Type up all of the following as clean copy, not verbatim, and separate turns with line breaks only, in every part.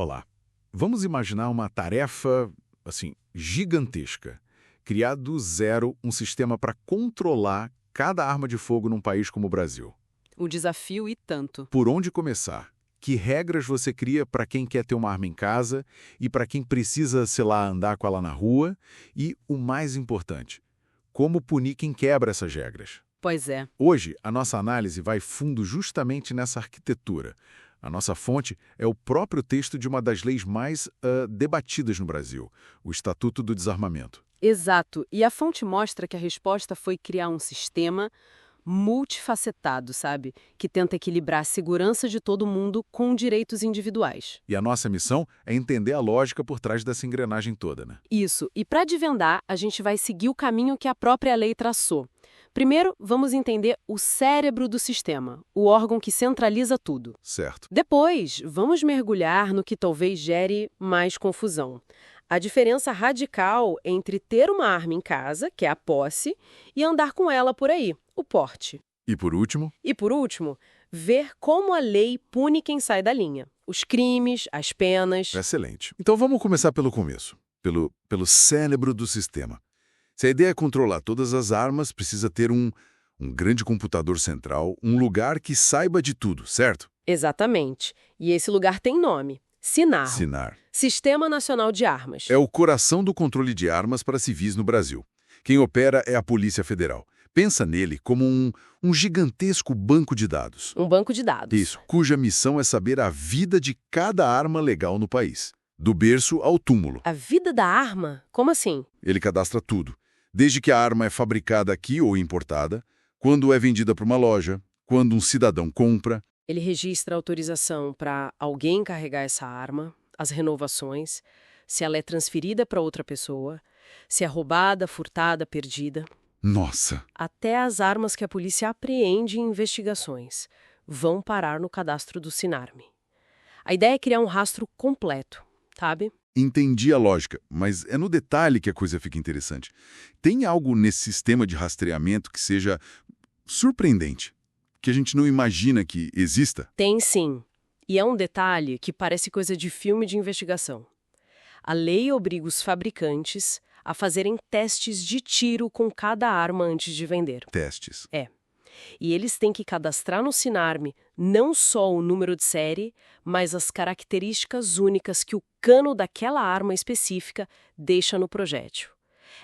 Olá. Vamos imaginar uma tarefa, assim, gigantesca. Criar do zero um sistema para controlar cada arma de fogo num país como o Brasil.
O desafio e tanto.
Por onde começar? Que regras você cria para quem quer ter uma arma em casa e para quem precisa, sei lá, andar com ela na rua? E, o mais importante, como punir quem quebra essas regras?
Pois é.
Hoje, a nossa análise vai fundo justamente nessa arquitetura. A nossa fonte é o próprio texto de uma das leis mais debatidas no Brasil, o Estatuto do Desarmamento.
Exato. E a fonte mostra que a resposta foi criar um sistema multifacetado, sabe? Que tenta equilibrar a segurança de todo mundo com direitos individuais.
E a nossa missão é entender a lógica por trás dessa engrenagem toda, né?
Isso. E para desvendar, a gente vai seguir o caminho que a própria lei traçou. Primeiro, vamos entender o cérebro do sistema, o órgão que centraliza tudo.
Certo.
Depois, vamos mergulhar no que talvez gere mais confusão. A diferença radical entre ter uma arma em casa, que é a posse, e andar com ela por aí, o porte.
E por último,
E por último, ver como a lei pune quem sai da linha. Os crimes, as penas.
excelente. Então vamos começar pelo começo, pelo cérebro do sistema. Se a ideia é controlar todas as armas, precisa ter um grande computador central, um lugar que saiba de tudo, certo?
Exatamente. E esse lugar tem nome. SINAR.
SINAR.
Sistema Nacional de Armas.
É o coração do controle de armas para civis no Brasil. Quem opera é a Polícia Federal. Pensa nele como um gigantesco banco de dados.
Um banco de dados.
Isso, cuja missão é saber a vida de cada arma legal no país, do berço ao túmulo.
A vida da arma? Como assim?
Ele cadastra tudo, desde que a arma é fabricada aqui ou importada, quando é vendida para uma loja, quando um cidadão compra.
Ele registra a autorização para alguém carregar essa arma, as renovações, se ela é transferida para outra pessoa, se é roubada, furtada, perdida.
Nossa!
Até as armas que a polícia apreende em investigações vão parar no cadastro do SINARME. A ideia é criar um rastro completo, sabe?
Entendi a lógica, mas é no detalhe que a coisa fica interessante. Tem algo nesse sistema de rastreamento que seja surpreendente, que a gente não imagina que exista?
Tem sim. E é um detalhe que parece coisa de filme de investigação. A lei obriga os fabricantes a fazerem testes de tiro com cada arma antes de vender.
Testes.
E eles têm que cadastrar no SINARME não só o número de série, mas as características únicas que o cano daquela arma específica deixa no projétil.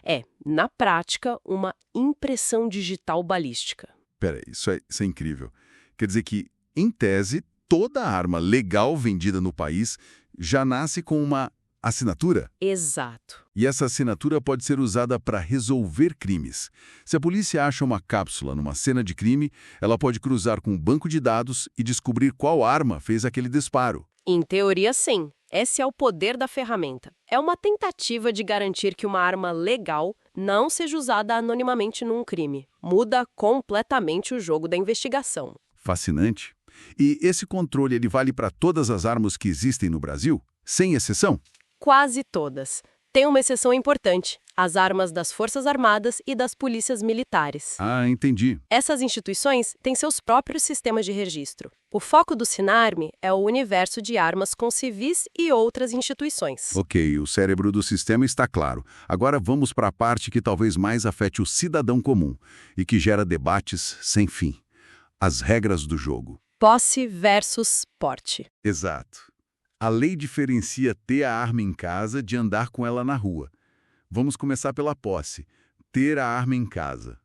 É, na prática, uma impressão digital balística.
Peraí, isso é incrível. Quer dizer que, em tese, toda arma legal vendida no país já nasce com uma assinatura?
Exato.
E essa assinatura pode ser usada para resolver crimes. Se a polícia acha uma cápsula numa cena de crime, ela pode cruzar com um banco de dados e descobrir qual arma fez aquele disparo.
Em teoria, sim. Esse é o poder da ferramenta. É uma tentativa de garantir que uma arma legal não seja usada anonimamente num crime. Muda completamente o jogo da investigação.
Fascinante. E esse controle ele vale para todas as armas que existem no Brasil? Sem exceção?
Quase todas. Tem uma exceção importante: as armas das Forças Armadas e das polícias militares.
Ah, entendi.
Essas instituições têm seus próprios sistemas de registro. O foco do SINARME é o universo de armas com civis e outras instituições.
Ok, o cérebro do sistema está claro. Agora vamos para a parte que talvez mais afete o cidadão comum e que gera debates sem fim. As regras do jogo.
Posse versus porte.
Exato. A lei diferencia ter a arma em casa de andar com ela na rua. Vamos começar pela posse. Ter a arma em casa.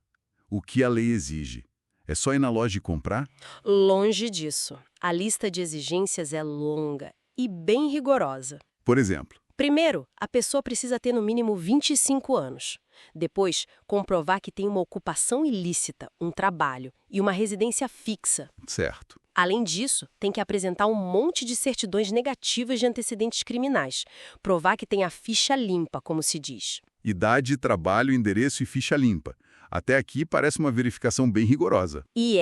O que a lei exige? É só ir na loja e comprar?
Longe disso. A lista de exigências é longa e bem rigorosa.
Por exemplo,
Primeiro, a pessoa precisa ter no mínimo 25 anos. Depois, comprovar que tem uma ocupação ilícita, um trabalho e uma residência fixa.
certo.
Além disso, tem que apresentar um monte de certidões negativas de antecedentes criminais. Provar que tem a ficha limpa, como se diz.
Idade, trabalho, endereço e ficha limpa. Até aqui parece uma verificação bem rigorosa.
E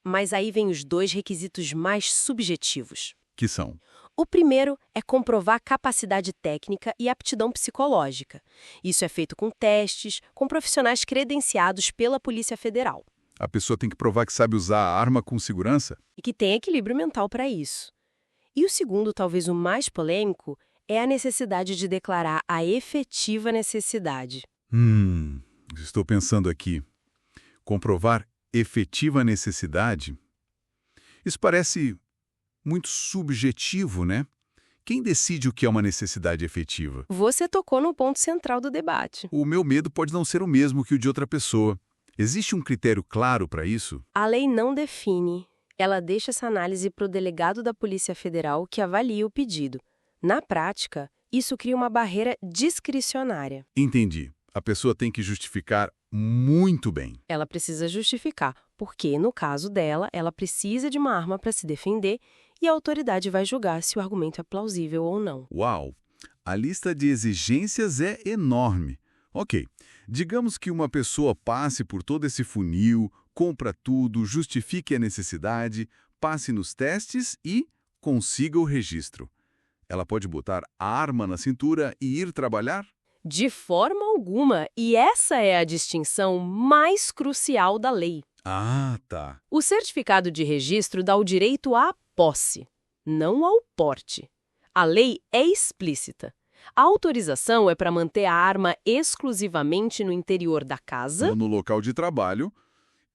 mas aí vem os dois requisitos mais subjetivos.
Que são?
O primeiro é comprovar capacidade técnica e aptidão psicológica. Isso é feito com testes, com profissionais credenciados pela Polícia Federal.
A pessoa tem que provar que sabe usar a arma com segurança?
E que tem equilíbrio mental para isso. E o segundo, talvez o mais polêmico, é a necessidade de declarar a efetiva necessidade.
Estou pensando aqui. Comprovar efetiva necessidade? Isso parece muito subjetivo, né? Quem decide o que é uma necessidade efetiva?
Você tocou no ponto central do debate.
O meu medo pode não ser o mesmo que o de outra pessoa. Existe um critério claro para isso?
A lei não define. Ela deixa essa análise para o delegado da Polícia Federal que avalia o pedido. Na prática, isso cria uma barreira discricionária.
Entendi. A pessoa tem que justificar muito bem.
Ela precisa justificar, porque, no caso dela, ela precisa de uma arma para se defender e a autoridade vai julgar se o argumento é plausível ou não.
Uau! A lista de exigências é enorme. Ok, digamos que uma pessoa passe por todo esse funil, compra tudo, justifique a necessidade, passe nos testes e consiga o registro. Ela pode botar a arma na cintura e ir trabalhar?
De forma alguma, e essa é a distinção mais crucial da lei.
Ah, tá.
O certificado de registro dá o direito à posse, não ao porte. A lei é explícita. A autorização é para manter a arma exclusivamente no interior da casa.
Ou no local de trabalho,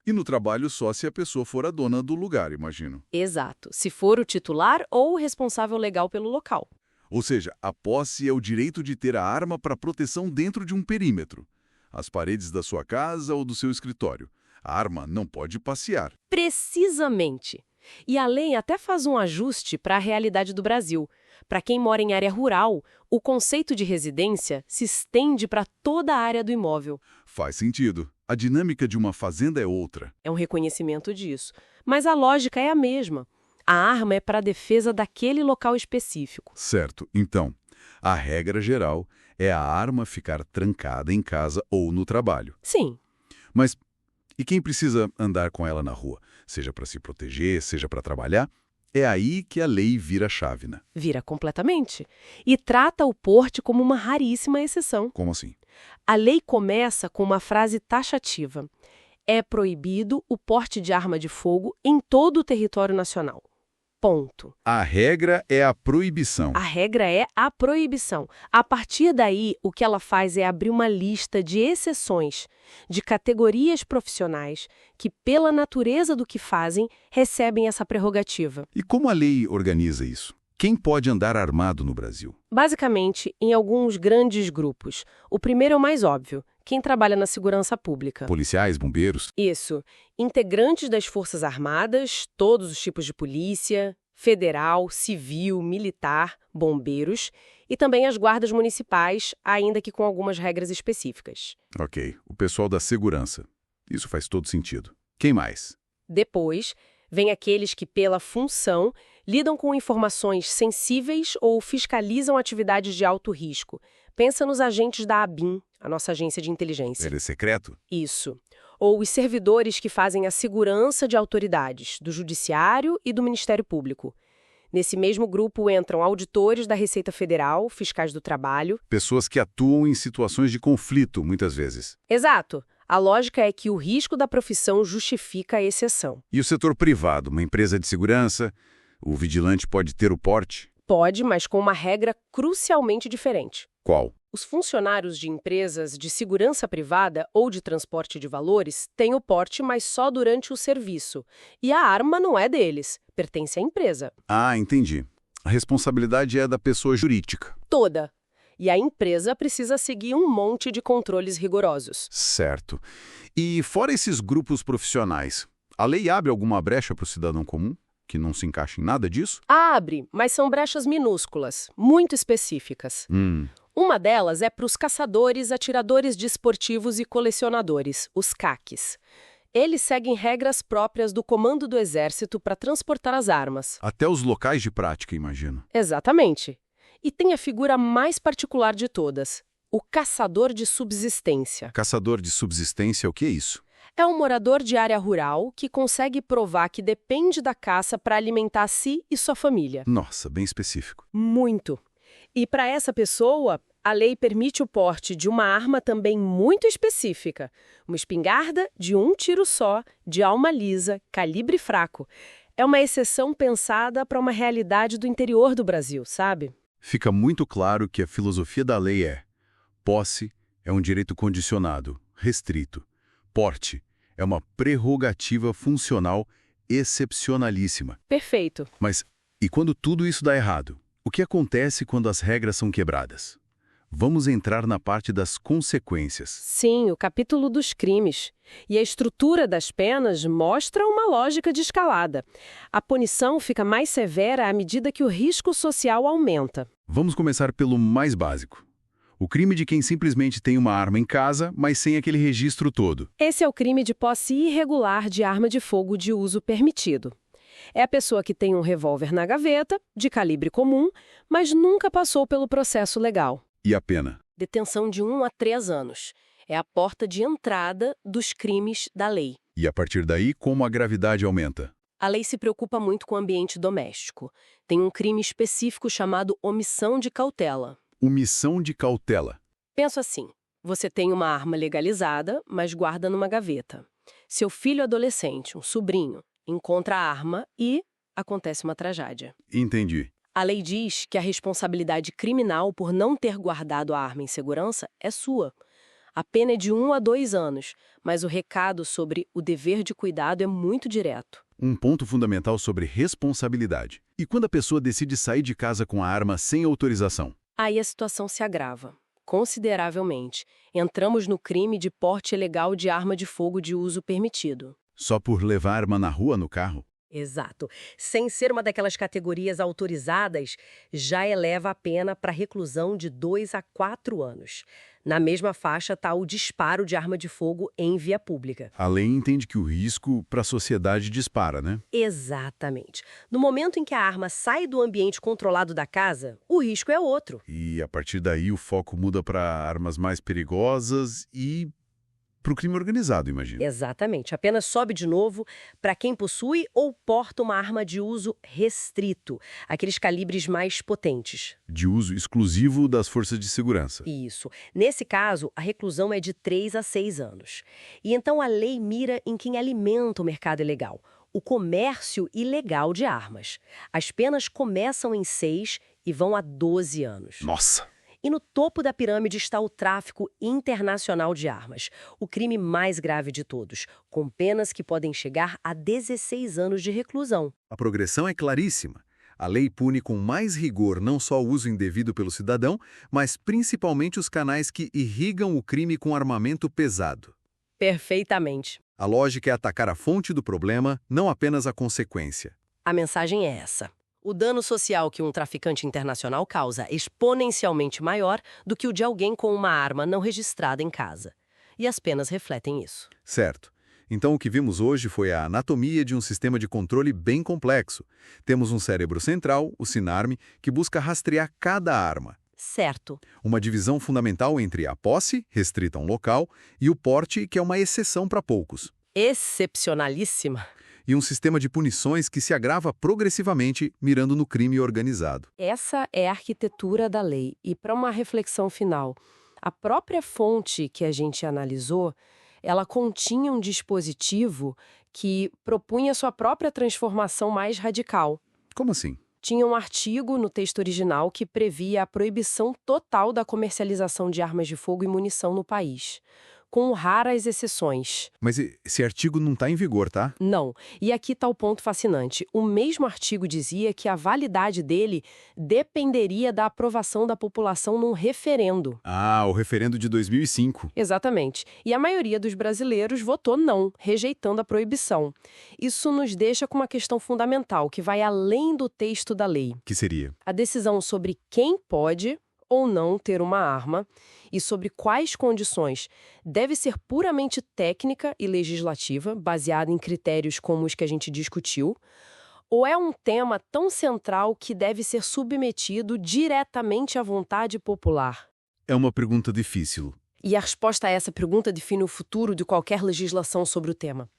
e no trabalho só se a pessoa for a dona do lugar, imagino.
Exato, se for o titular ou o responsável legal pelo local.
Ou seja, a posse é o direito de ter a arma para proteção dentro de um perímetro. As paredes da sua casa ou do seu escritório. A arma não pode passear.
Precisamente. E a lei até faz um ajuste para a realidade do Brasil. Para quem mora em área rural, o conceito de residência se estende para toda a área do imóvel.
Faz sentido. A dinâmica de uma fazenda é outra.
É um reconhecimento disso. Mas a lógica é a mesma. A arma é para a defesa daquele local específico.
Certo. Então, a regra geral é a arma ficar trancada em casa ou no trabalho.
Sim.
Mas e quem precisa andar com ela na rua? Seja para se proteger, seja para trabalhar? É aí que a lei vira chave, né?
Vira completamente. E trata o porte como uma raríssima exceção.
Como assim?
A lei começa com uma frase taxativa. É proibido o porte de arma de fogo em todo o território nacional. Ponto.
A regra é a proibição.
A regra é a proibição. A partir daí, o que ela faz é abrir uma lista de exceções, de categorias profissionais que, pela natureza do que fazem, recebem essa prerrogativa.
E como a lei organiza isso? Quem pode andar armado no Brasil?
Basicamente, em alguns grandes grupos. O primeiro é o mais óbvio. Quem trabalha na segurança pública.
Policiais, bombeiros?
Isso. Integrantes das Forças Armadas, todos os tipos de polícia, federal, civil, militar, bombeiros e também as guardas municipais, ainda que com algumas regras específicas.
Ok. O pessoal da segurança. Isso faz todo sentido. Quem mais?
Depois, vem aqueles que, pela função, lidam com informações sensíveis ou fiscalizam atividades de alto risco. Pensa nos agentes da ABIN, a nossa agência de inteligência.
Ele é secreto?
Isso. Ou os servidores que fazem a segurança de autoridades, do Judiciário e do Ministério Público. Nesse mesmo grupo entram auditores da Receita Federal, fiscais do trabalho.
Pessoas que atuam em situações de conflito, muitas vezes.
Exato. A lógica é que o risco da profissão justifica a exceção.
E o setor privado, uma empresa de segurança, o vigilante pode ter o porte?
Pode, mas com uma regra crucialmente diferente.
Qual?
Os funcionários de empresas de segurança privada ou de transporte de valores têm o porte, mas só durante o serviço. E a arma não é deles, pertence à empresa.
Ah, entendi. A responsabilidade é da pessoa jurídica.
Toda. E a empresa precisa seguir um monte de controles rigorosos.
Certo. E fora esses grupos profissionais, a lei abre alguma brecha para o cidadão comum, que não se encaixa em nada disso?
Abre, mas são brechas minúsculas, muito específicas. Uma delas é para os caçadores, atiradores desportivos e colecionadores, os CACs. Eles seguem regras próprias do Comando do Exército para transportar as armas.
Até os locais de prática, imagino.
Exatamente. E tem a figura mais particular de todas, o caçador de subsistência.
Caçador de subsistência, o que é isso?
É um morador de área rural que consegue provar que depende da caça para alimentar si e sua família.
Nossa, bem específico.
Muito. E para essa pessoa, a lei permite o porte de uma arma também muito específica. Uma espingarda de um tiro só, de alma lisa, calibre fraco. É uma exceção pensada para uma realidade do interior do Brasil, sabe?
Fica muito claro que a filosofia da lei é: posse é um direito condicionado, restrito. Porte é uma prerrogativa funcional excepcionalíssima.
Perfeito.
Mas, e quando tudo isso dá errado? O que acontece quando as regras são quebradas? Vamos entrar na parte das consequências.
Sim, o capítulo dos crimes. E a estrutura das penas mostra uma lógica de escalada. A punição fica mais severa à medida que o risco social aumenta.
Vamos começar pelo mais básico. O crime de quem simplesmente tem uma arma em casa, mas sem aquele registro todo.
Esse é o crime de posse irregular de arma de fogo de uso permitido. É a pessoa que tem um revólver na gaveta, de calibre comum, mas nunca passou pelo processo legal.
E a pena?
Detenção de 1 a 3 anos. É a porta de entrada dos crimes da lei.
E a partir daí, como a gravidade aumenta?
A lei se preocupa muito com o ambiente doméstico. Tem um crime específico chamado omissão de cautela.
Omissão de cautela.
Pensa assim, você tem uma arma legalizada, mas guarda numa gaveta. Seu filho adolescente, um sobrinho, encontra a arma e acontece uma tragédia.
Entendi.
A lei diz que a responsabilidade criminal por não ter guardado a arma em segurança é sua. A pena é de 1 a 2 anos, mas o recado sobre o dever de cuidado é muito direto.
Um ponto fundamental sobre responsabilidade. E quando a pessoa decide sair de casa com a arma sem autorização?
Aí a situação se agrava, consideravelmente. Entramos no crime de porte ilegal de arma de fogo de uso permitido.
Só por levar a arma na rua no carro?
Exato. Sem ser uma daquelas categorias autorizadas, já eleva a pena para reclusão de 2 a 4 anos. Na mesma faixa está o disparo de arma de fogo em via pública.
A lei entende que o risco para a sociedade dispara, né?
Exatamente. No momento em que a arma sai do ambiente controlado da casa, o risco é outro.
E a partir daí o foco muda para armas mais perigosas e para o crime organizado, imagino.
Exatamente. A pena sobe de novo para quem possui ou porta uma arma de uso restrito, aqueles calibres mais potentes.
De uso exclusivo das forças de segurança.
Isso. Nesse caso, a reclusão é de 3 a 6 anos. E então a lei mira em quem alimenta o mercado ilegal, o comércio ilegal de armas. As penas começam em 6 e vão a 12 anos.
Nossa!
E no topo da pirâmide está o tráfico internacional de armas, o crime mais grave de todos, com penas que podem chegar a 16 anos de reclusão.
A progressão é claríssima. A lei pune com mais rigor não só o uso indevido pelo cidadão, mas principalmente os canais que irrigam o crime com armamento pesado.
Perfeitamente.
A lógica é atacar a fonte do problema, não apenas a consequência.
A mensagem é essa. O dano social que um traficante internacional causa é exponencialmente maior do que o de alguém com uma arma não registrada em casa. E as penas refletem isso.
Certo. Então o que vimos hoje foi a anatomia de um sistema de controle bem complexo. Temos um cérebro central, o SINARME, que busca rastrear cada arma.
Certo.
Uma divisão fundamental entre a posse, restrita a um local, e o porte, que é uma exceção para poucos.
Excepcionalíssima.
E um sistema de punições que se agrava progressivamente, mirando no crime organizado.
Essa é a arquitetura da lei. E para uma reflexão final, a própria fonte que a gente analisou, ela continha um dispositivo que propunha sua própria transformação mais radical.
Como assim?
Tinha um artigo no texto original que previa a proibição total da comercialização de armas de fogo e munição no país, com raras exceções.
Mas esse artigo não está em vigor, tá?
Não. E aqui está o ponto fascinante. O mesmo artigo dizia que a validade dele dependeria da aprovação da população num referendo.
Ah, o referendo de 2005.
Exatamente. E a maioria dos brasileiros votou não, rejeitando a proibição. Isso nos deixa com uma questão fundamental, que vai além do texto da lei.
Que seria?
A decisão sobre quem pode ou não ter uma arma e sobre quais condições deve ser puramente técnica e legislativa, baseada em critérios como os que a gente discutiu, ou é um tema tão central que deve ser submetido diretamente à vontade popular?
É uma pergunta difícil.
E a resposta a essa pergunta define o futuro de qualquer legislação sobre o tema.